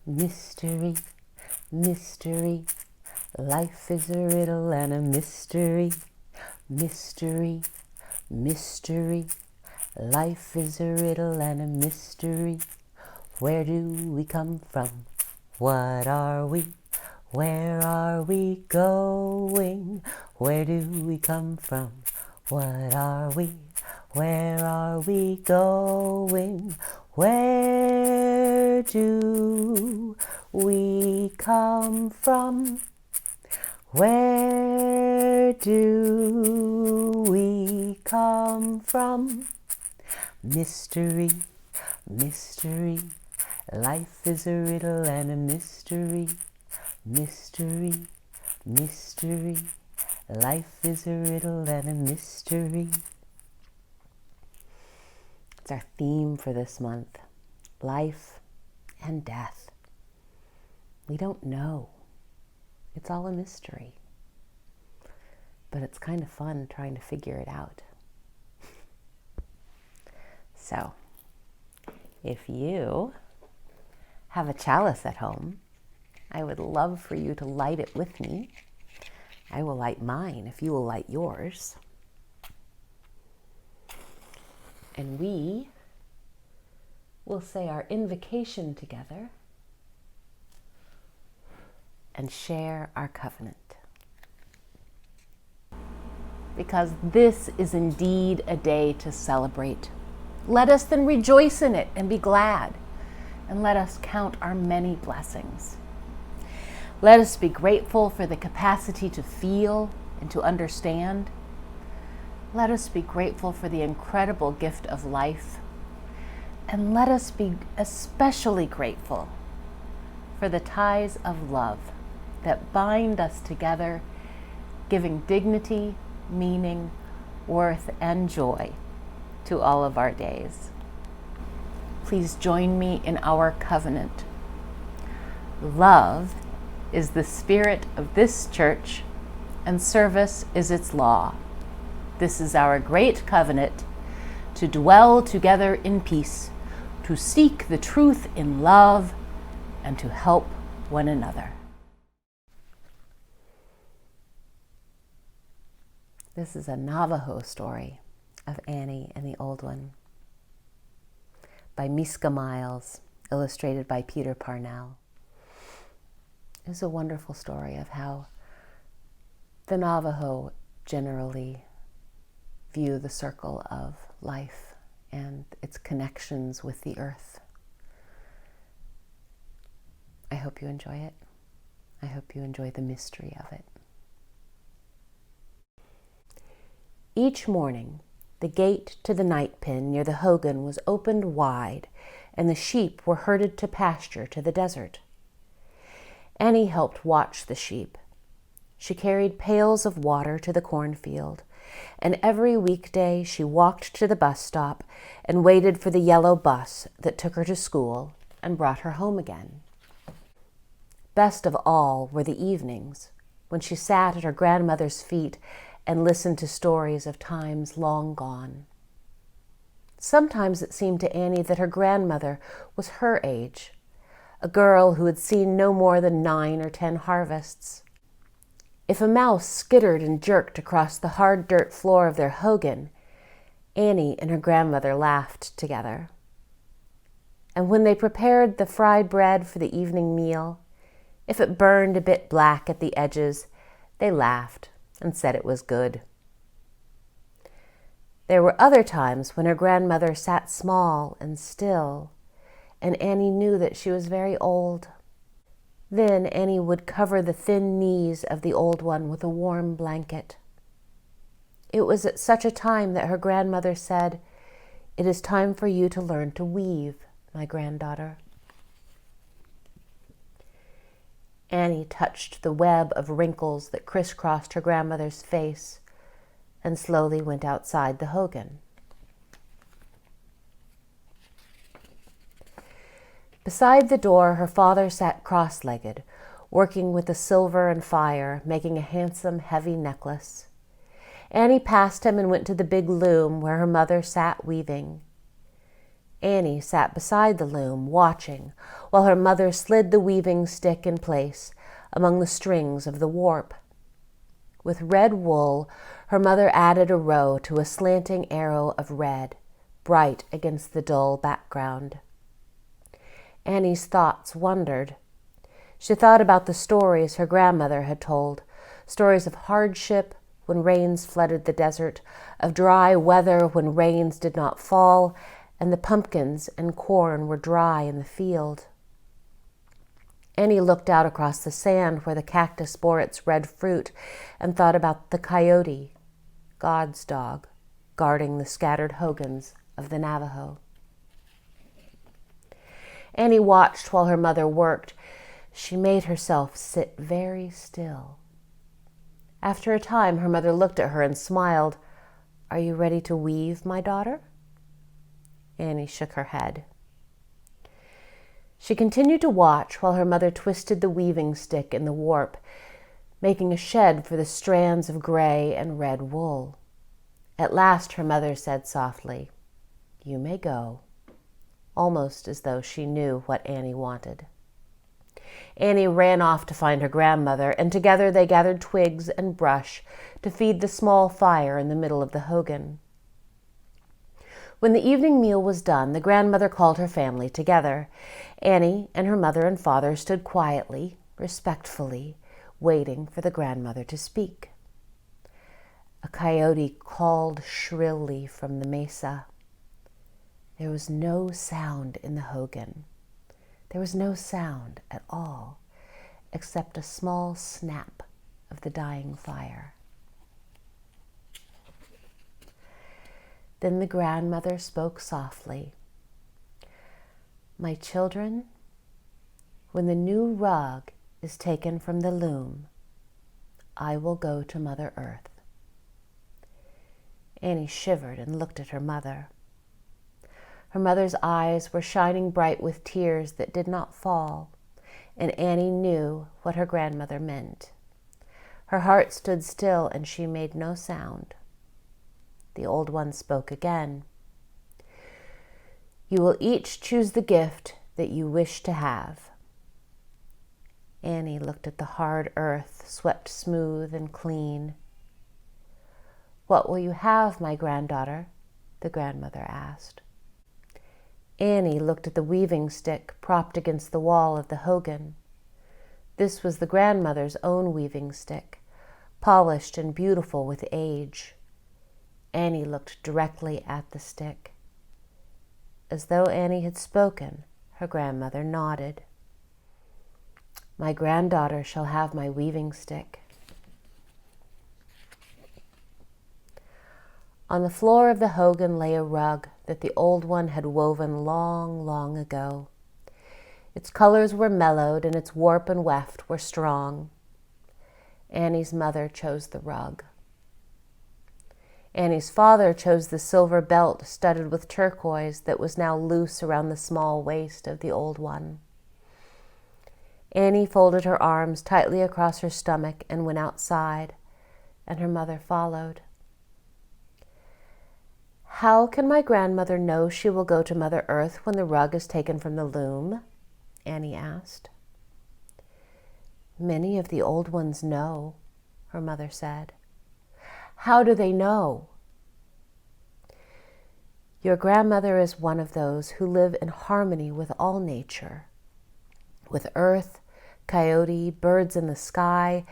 Mystery, mystery, life is a riddle and a mystery. Mystery, mystery, life is a riddle and a mystery. Where do we come from? What are we? Where are we going? Where do we come from? What are we? Where are we going? Where do we come from? Where do we come from? Mystery, mystery, life is a riddle and a mystery. Mystery, mystery, life is a riddle and a mystery. It's our theme for this month, life and death. We don't know. It's all a mystery. But it's kind of fun trying to figure it out. So, if you have a chalice at home, I would love for you to light it with me. I will light mine if you will light yours. And we will say our invocation together and share our covenant. Because this is indeed a day to celebrate. Let us then rejoice in it and be glad, and let us count our many blessings. Let us be grateful for the capacity to feel and to understand. Let us be grateful for the incredible gift of life. And let us be especially grateful for the ties of love that bind us together, giving dignity, meaning, worth, and joy to all of our days. Please join me in our covenant. Love is the spirit of this church, and service is its law. This is our great covenant, to dwell together in peace, to seek the truth in love, and to help one another. This is a Navajo story of Annie and the Old One by Miska Miles, illustrated by Peter Parnall. It's a wonderful story of how the Navajo generally view the circle of life and its connections with the earth. I hope you enjoy it. I hope you enjoy the mystery of it. Each morning, the gate to the night pen near the hogan was opened wide, and the sheep were herded to pasture to the desert. Annie helped watch the sheep. She carried pails of water to the cornfield, and every weekday she walked to the bus stop and waited for the yellow bus that took her to school and brought her home again. Best of all were the evenings, when she sat at her grandmother's feet and listened to stories of times long gone. Sometimes it seemed to Annie that her grandmother was her age, a girl who had seen no more than 9 or 10 harvests. If a mouse skittered and jerked across the hard dirt floor of their hogan, Annie and her grandmother laughed together. And when they prepared the fried bread for the evening meal, if it burned a bit black at the edges, they laughed and said it was good. There were other times when her grandmother sat small and still, and Annie knew that she was very old. Then Annie would cover the thin knees of the old one with a warm blanket. It was at such a time that her grandmother said, "It is time for you to learn to weave, my granddaughter." Annie touched the web of wrinkles that crisscrossed her grandmother's face and slowly went outside the hogan. Beside the door, her father sat cross-legged, working with the silver and fire, making a handsome, heavy necklace. Annie passed him and went to the big loom where her mother sat weaving. Annie sat beside the loom, watching, while her mother slid the weaving stick in place among the strings of the warp. With red wool, her mother added a row to a slanting arrow of red, bright against the dull background. Annie's thoughts wandered. She thought about the stories her grandmother had told, stories of hardship when rains flooded the desert, of dry weather when rains did not fall, and the pumpkins and corn were dry in the field. Annie looked out across the sand where the cactus bore its red fruit and thought about the coyote, God's dog, guarding the scattered hogans of the Navajo. Annie watched while her mother worked. She made herself sit very still. After a time, her mother looked at her and smiled. "Are you ready to weave, my daughter?" Annie shook her head. She continued to watch while her mother twisted the weaving stick in the warp, making a shed for the strands of gray and red wool. At last her mother said softly, "You may go," almost as though she knew what Annie wanted. Annie ran off to find her grandmother, and together they gathered twigs and brush to feed the small fire in the middle of the hogan. When the evening meal was done, the grandmother called her family together. Annie and her mother and father stood quietly, respectfully, waiting for the grandmother to speak. A coyote called shrilly from the mesa. There was no sound in the hogan. There was no sound at all, except a small snap of the dying fire. Then the grandmother spoke softly. "My children, when the new rug is taken from the loom, I will go to Mother Earth." Annie shivered and looked at her mother. Her mother's eyes were shining bright with tears that did not fall, and Annie knew what her grandmother meant. Her heart stood still and she made no sound. The old one spoke again. "You will each choose the gift that you wish to have." Annie looked at the hard earth, swept smooth and clean. "What will you have, my granddaughter?" the grandmother asked. Annie looked at the weaving stick propped against the wall of the hogan. This was the grandmother's own weaving stick, polished and beautiful with age. Annie looked directly at the stick. As though Annie had spoken, her grandmother nodded. "My granddaughter shall have my weaving stick." On the floor of the hogan lay a rug that the old one had woven long, long ago. Its colors were mellowed and its warp and weft were strong. Annie's mother chose the rug. Annie's father chose the silver belt studded with turquoise that was now loose around the small waist of the old one. Annie folded her arms tightly across her stomach and went outside, and her mother followed. "How can my grandmother know she will go to Mother Earth when the rug is taken from the loom?" Annie asked. "Many of the old ones know," her mother said. "How do they know?" "Your grandmother is one of those who live in harmony with all nature, with earth, coyote, birds in the sky.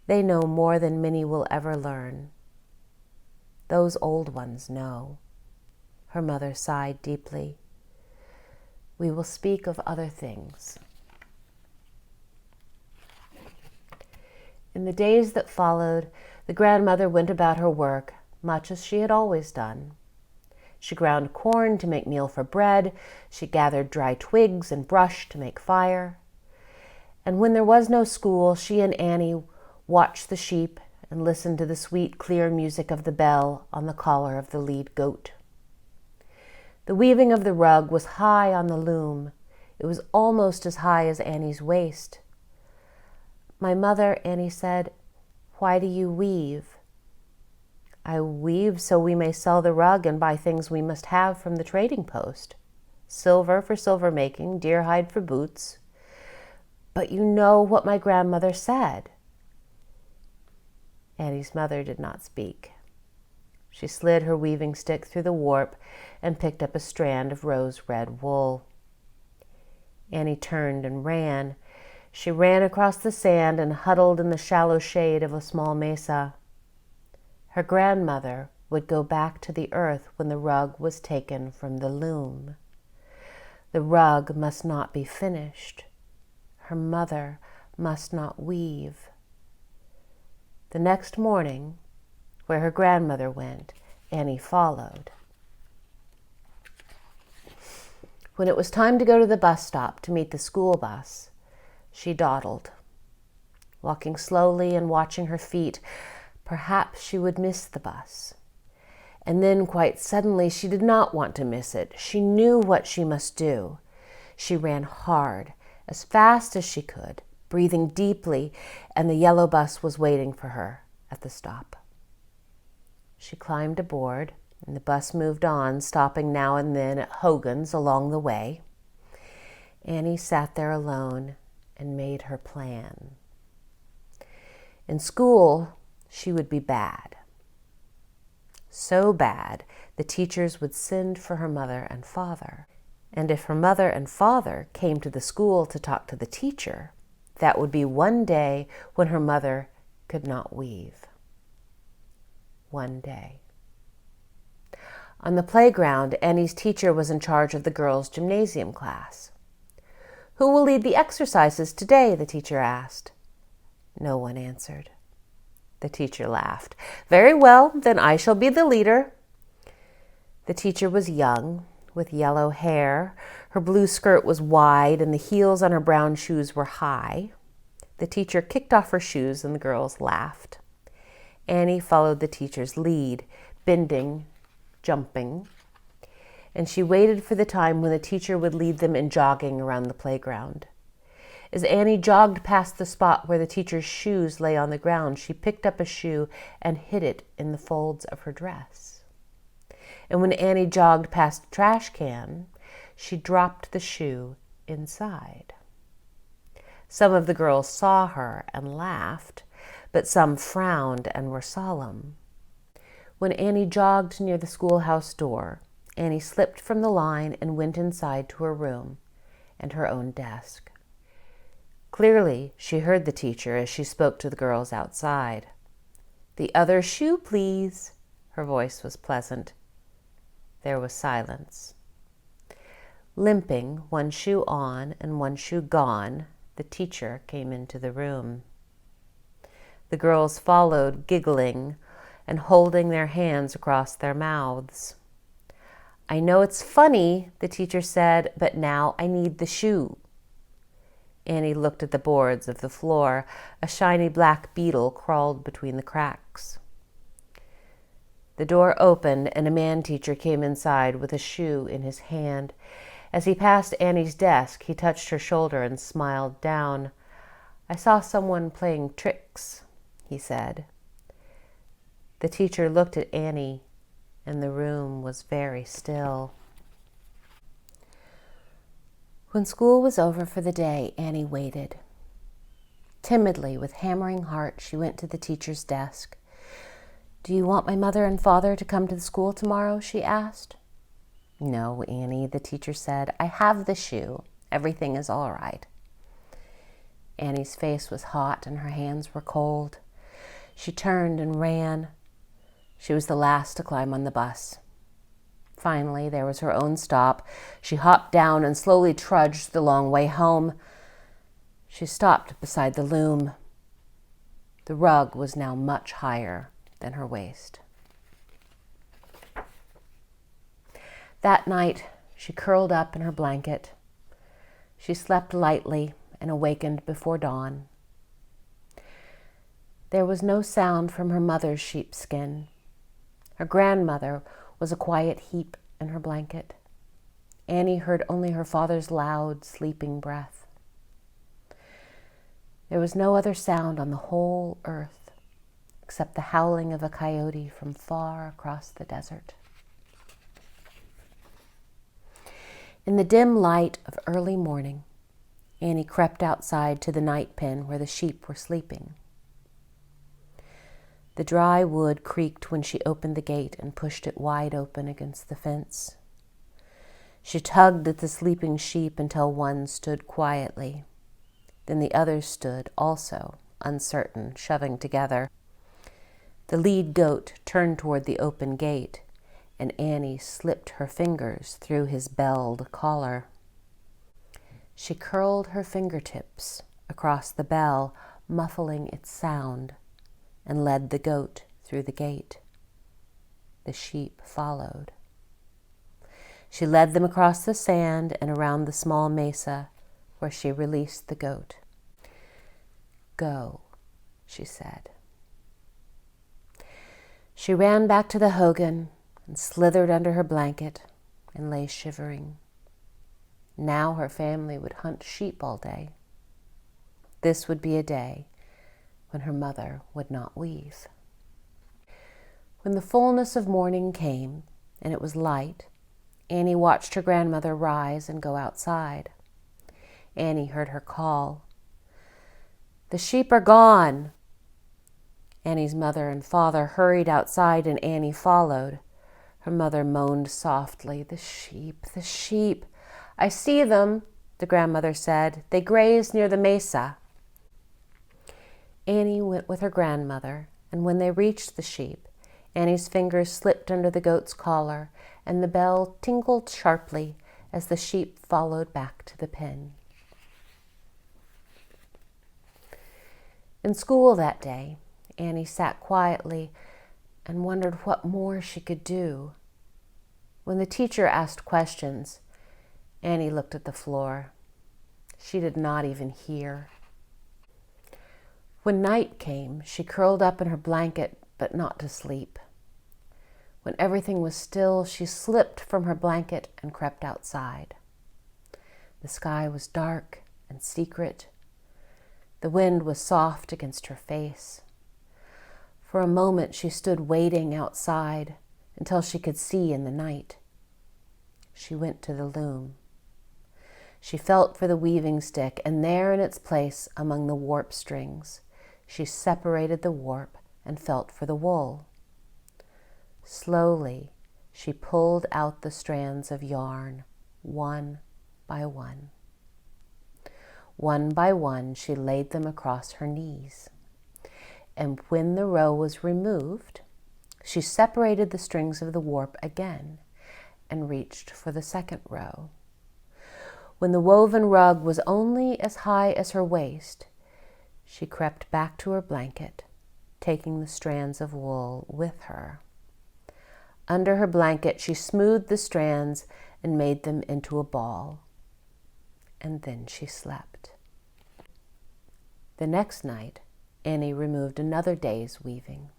They know more than many will ever learn. Those old ones know." Her mother sighed deeply. "We will speak of other things." In the days that followed, the grandmother went about her work, much as she had always done. She ground corn to make meal for bread. She gathered dry twigs and brush to make fire. And when there was no school, she and Annie watched the sheep and listened to the sweet, clear music of the bell on the collar of the lead goat. The weaving of the rug was high on the loom. It was almost as high as Annie's waist. "My mother," Annie said, "why do you weave?" I weave so we may sell the rug and buy things we must have from the trading post. Silver for silver making, deer hide for boots. But you know what my grandmother said. Annie's mother did not speak. She slid her weaving stick through the warp and picked up a strand of rose-red wool. Annie turned and ran. She ran across the sand and huddled in the shallow shade of a small mesa. Her grandmother would go back to the earth when the rug was taken from the loom. The rug must not be finished. Her mother must not weave. The next morning, where her grandmother went, Annie followed. When it was time to go to the bus stop to meet the school bus, she dawdled. Walking slowly and watching her feet, perhaps she would miss the bus. And then quite suddenly she did not want to miss it. She knew what she must do. She ran hard, as fast as she could, breathing deeply, and the yellow bus was waiting for her at the stop. She climbed aboard, and the bus moved on, stopping now and then at Hogan's along the way. Annie sat there alone and made her plan. In school, she would be bad. So bad, the teachers would send for her mother and father. And if her mother and father came to the school to talk to the teacher, that would be one day when her mother could not weave. One day. On the playground, Annie's teacher was in charge of the girls' gymnasium class. "Who will lead the exercises today?" the teacher asked. No one answered. The teacher laughed. "Very well, then I shall be the leader." The teacher was young, with yellow hair. Her blue skirt was wide, and the heels on her brown shoes were high. The teacher kicked off her shoes, and the girls laughed. Annie followed the teacher's lead, bending, jumping, and she waited for the time when the teacher would lead them in jogging around the playground. As Annie jogged past the spot where the teacher's shoes lay on the ground, she picked up a shoe and hid it in the folds of her dress. And when Annie jogged past the trash can, she dropped the shoe inside. Some of the girls saw her and laughed, but some frowned and were solemn. When Annie jogged near the schoolhouse door, Annie slipped from the line and went inside to her room and her own desk. Clearly, she heard the teacher as she spoke to the girls outside. "The other shoe, please." Her voice was pleasant. There was silence. Limping, one shoe on and one shoe gone, the teacher came into the room. The girls followed, giggling and holding their hands across their mouths. "I know it's funny," the teacher said, "but now I need the shoe." Annie looked at the boards of the floor. A shiny black beetle crawled between the cracks. The door opened and a man teacher came inside with a shoe in his hand. As he passed Annie's desk, he touched her shoulder and smiled down. "I saw someone playing tricks," he said. The teacher looked at Annie, and the room was very still. When school was over for the day, Annie waited. Timidly, with hammering heart, she went to the teacher's desk. "Do you want my mother and father to come to the school tomorrow?" she asked. "No, Annie," the teacher said. "I have the shoe. Everything is all right." Annie's face was hot and her hands were cold. She turned and ran. She was the last to climb on the bus. Finally, there was her own stop. She hopped down and slowly trudged the long way home. She stopped beside the loom. The rug was now much higher than her waist. That night, she curled up in her blanket. She slept lightly and awakened before dawn. There was no sound from her mother's sheepskin. Her grandmother was a quiet heap in her blanket. Annie heard only her father's loud, sleeping breath. There was no other sound on the whole earth. except the howling of a coyote from far across the desert. In the dim light of early morning, Annie crept outside to the night pen where the sheep were sleeping. The dry wood creaked when she opened the gate and pushed it wide open against the fence. She tugged at the sleeping sheep until one stood quietly. Then the others stood also, uncertain, shoving together. The lead goat turned toward the open gate, and Annie slipped her fingers through his belled collar. She curled her fingertips across the bell, muffling its sound, and led the goat through the gate. The sheep followed. She led them across the sand and around the small mesa, where she released the goat. "Go," she said. She ran back to the hogan and slithered under her blanket and lay shivering. Now her family would hunt sheep all day. This would be a day when her mother would not weave. When the fullness of morning came and it was light, Annie watched her grandmother rise and go outside. Annie heard her call, "The sheep are gone." Annie's mother and father hurried outside and Annie followed. Her mother moaned softly, "The sheep, the sheep." "I see them," the grandmother said. "They graze near the mesa." Annie went with her grandmother, and when they reached the sheep, Annie's fingers slipped under the goat's collar, and the bell tinkled sharply as the sheep followed back to the pen. In school that day, Annie sat quietly and wondered what more she could do. When the teacher asked questions, Annie looked at the floor. She did not even hear. When night came, she curled up in her blanket, but not to sleep. When everything was still, she slipped from her blanket and crept outside. The sky was dark and secret. The wind was soft against her face. For a moment, she stood waiting outside until she could see in the night. She went to the loom. She felt for the weaving stick, and there in its place among the warp strings, she separated the warp and felt for the wool. Slowly, she pulled out the strands of yarn, one by one. One by one, she laid them across her knees. And when the row was removed, she separated the strings of the warp again and reached for the second row. When the woven rug was only as high as her waist, she crept back to her blanket, taking the strands of wool with her. Under her blanket, she smoothed the strands and made them into a ball. And then she slept. The next night, Annie removed another day's weaving.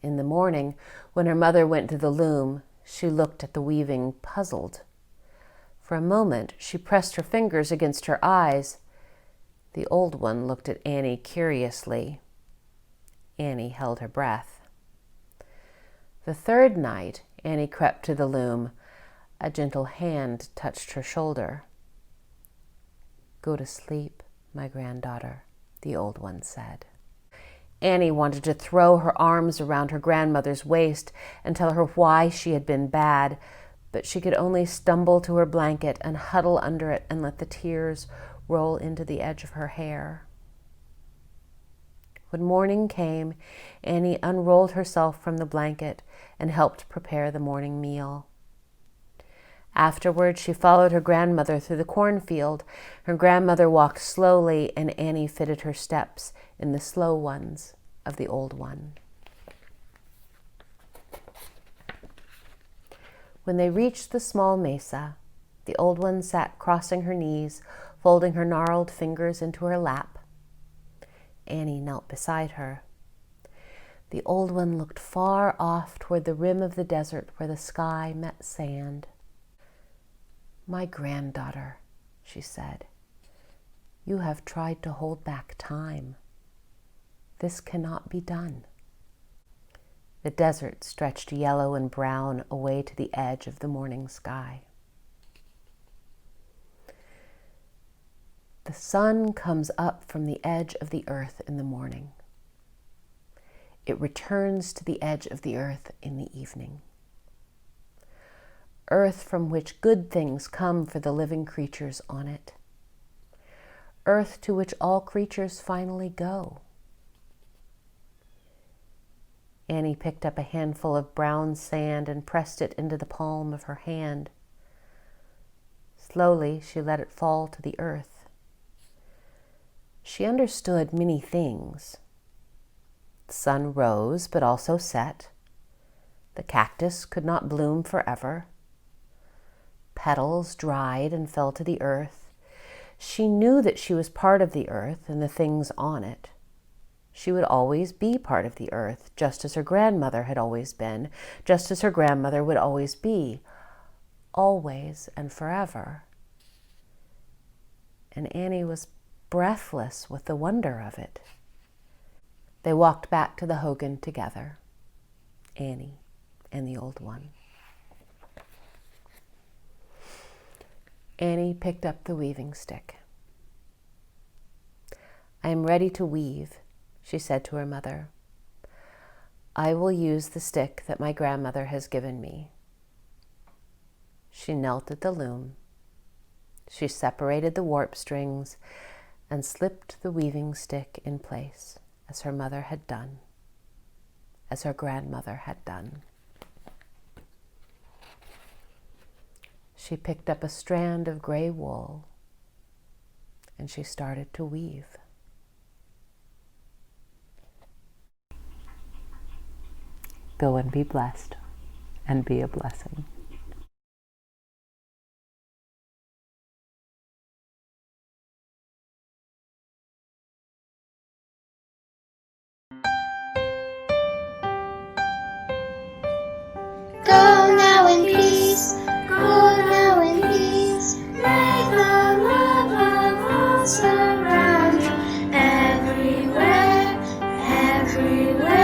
In the morning, when her mother went to the loom, she looked at the weaving, puzzled. For a moment, she pressed her fingers against her eyes. The old one looked at Annie curiously. Annie held her breath. The third night, Annie crept to the loom. A gentle hand touched her shoulder. "Go to sleep, my granddaughter," the old one said. Annie wanted to throw her arms around her grandmother's waist and tell her why she had been bad, but she could only stumble to her blanket and huddle under it and let the tears roll into the edge of her hair. When morning came, Annie unrolled herself from the blanket and helped prepare the morning meal. Afterward, she followed her grandmother through the cornfield. Her grandmother walked slowly, and Annie fitted her steps in the slow ones of the old one. When they reached the small mesa, the old one sat crossing her knees, folding her gnarled fingers into her lap. Annie knelt beside her. The old one looked far off toward the rim of the desert where the sky met sand. "My granddaughter," she said, "you have tried to hold back time. This cannot be done." The desert stretched yellow and brown away to the edge of the morning sky. The sun comes up from the edge of the earth in the morning. It returns to the edge of the earth in the evening. Earth from which good things come for the living creatures on it. Earth to which all creatures finally go. Annie picked up a handful of brown sand and pressed it into the palm of her hand. Slowly, she let it fall to the earth. She understood many things. The sun rose, but also set. The cactus could not bloom forever. Petals dried and fell to the earth. She knew that she was part of the earth and the things on it. She would always be part of the earth, just as her grandmother had always been, just as her grandmother would always be, always and forever. And Annie was breathless with the wonder of it. They walked back to the hogan together, Annie and the old one. Annie picked up the weaving stick. "I am ready to weave," she said to her mother. "I will use the stick that my grandmother has given me." She knelt at the loom. She separated the warp strings and slipped the weaving stick in place, as her mother had done, as her grandmother had done. She picked up a strand of gray wool and she started to weave. Go and be blessed and be a blessing. Go now in peace, go now in peace. May the love of all surround you everywhere, everywhere.